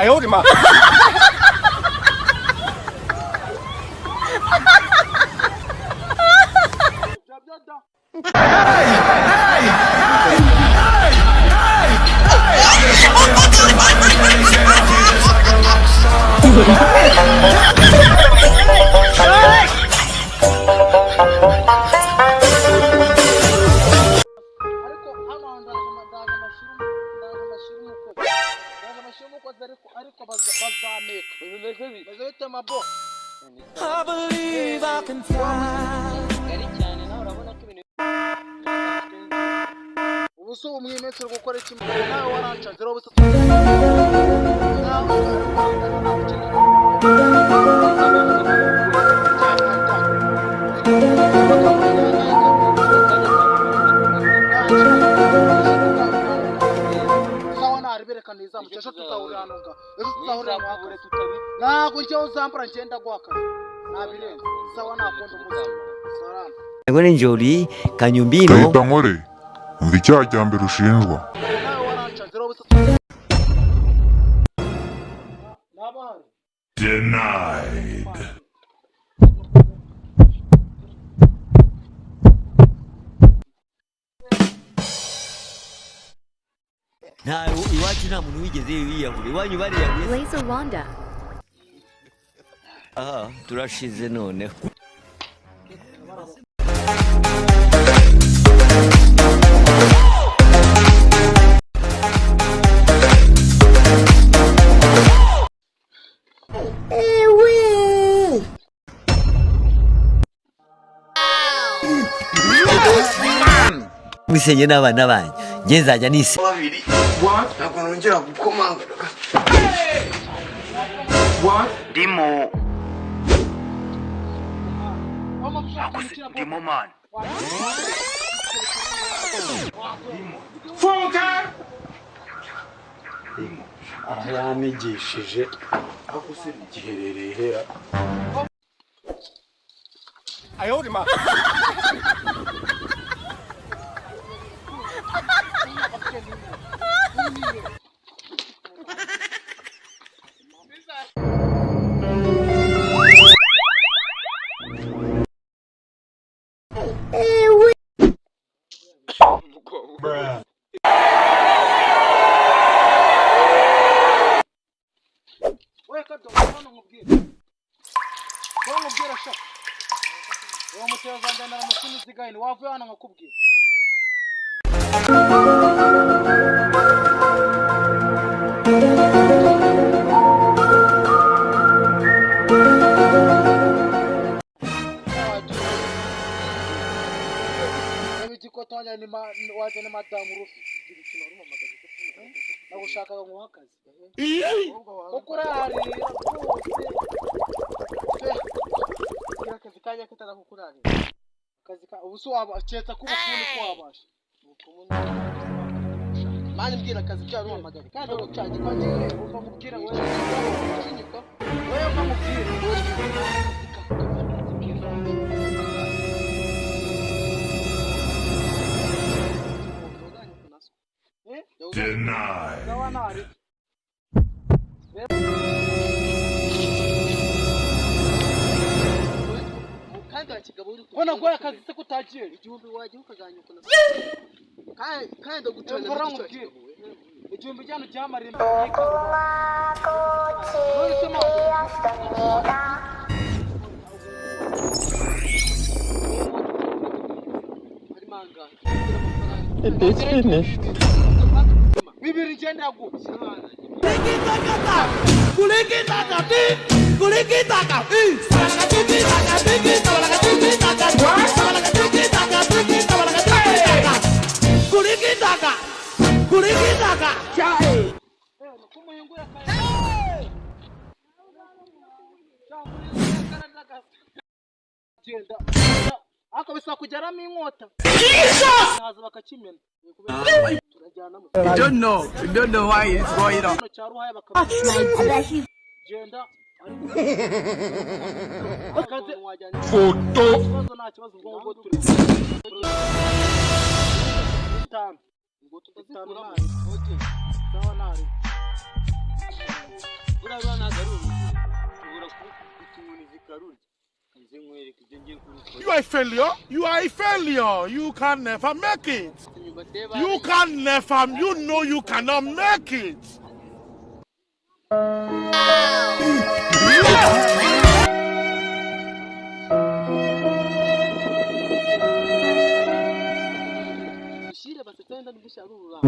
哎呦我的妈！I believe I can fly. Ubuso umwimetero gukora kimwe nawe warancanze robo sawa nari berekana izamucesha tutawuranunga tutawurira mwakure tutabi nago njye uzampara ngenda gwaka nabirenze sawa nakondo muzi salama ngo ni njori kanyumbino Leta nkore umva icyaha cya mbere ushinjwa nawe warancanze robo nabari denied. nta iwacu nta muntu wigeze yiyahura iwanyu bariyahuye Laser Wanda. aha turashize noneho mwisenye n'abana banyu nge nzajya nise ntabwo nongera gukomanga ndimo ndimo mani aha yanigishije aho se giherereye hera 哎呦我的妈！ Mani mbwira kazi cyaro amagari kandi ro cyaje kandi umva mubwira wewe ukinyuka wewe umva mubwira Denied. Bona goya kazi se kutagiye igihumbi waje ukaganyuka kandi gutora igihumbi cyano cyamarimba It's finished. bibiri ngenda gu Ako bisa kujaramo inkota haza bakakimena You don't know why it's going on. Photo urabona nagaruru ubura kutununi zikaruri kanze nkwereka ibyo ngiye kubikora You are a failure. You are a failure. You can never make it. You can never. You know you cannot make it. Ushire basitenda ndisharura.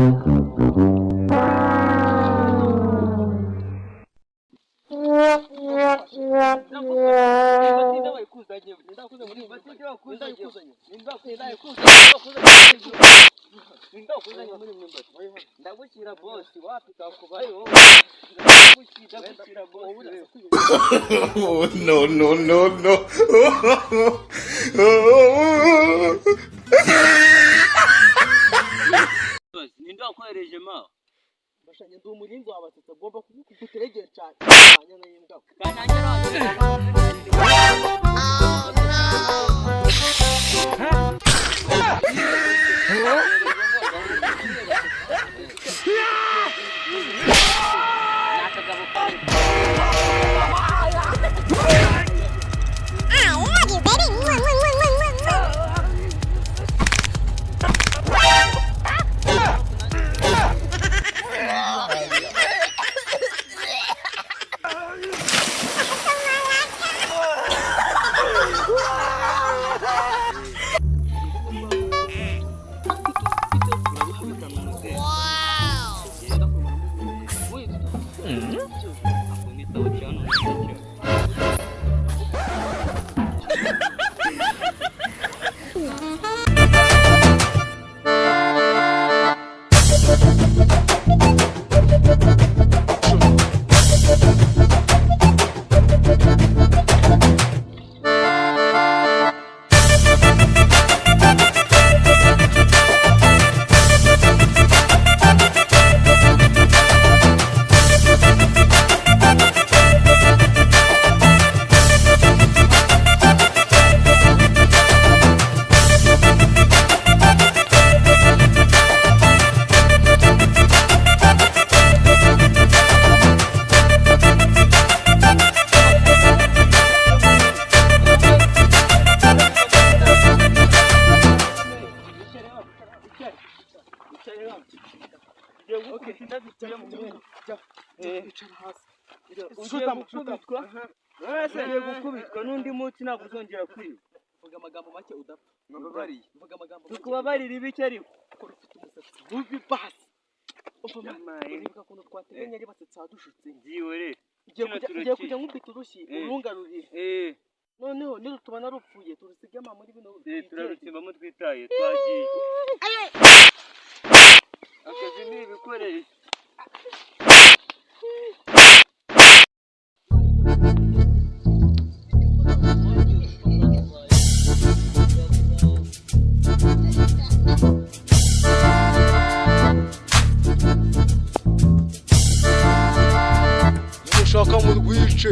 Oh, no, no, no, no. Ninde wakwereje ma Bashanye ndi umurinzi wabatse agomba kugutegera cyane. Anyana yimbwa. gukubitwa n'undi munsi ntabwo uzongera kwiba Vuga amagambo make udapfa. Mbabariye Vuga amagambo. tukubabarira ibiki ariko Ko ufite umusatsi bubi basi. Uribuka kuntu twateganya ari basetsa dushutse. ngiwe Ngiye kujya nkubita urushyi urungarurire. Noneho nirutubona rupfuye turusigama muri bino turarutsimbamo twitaye twagiye akazi ni ibikoresho Mushaka mu rwice.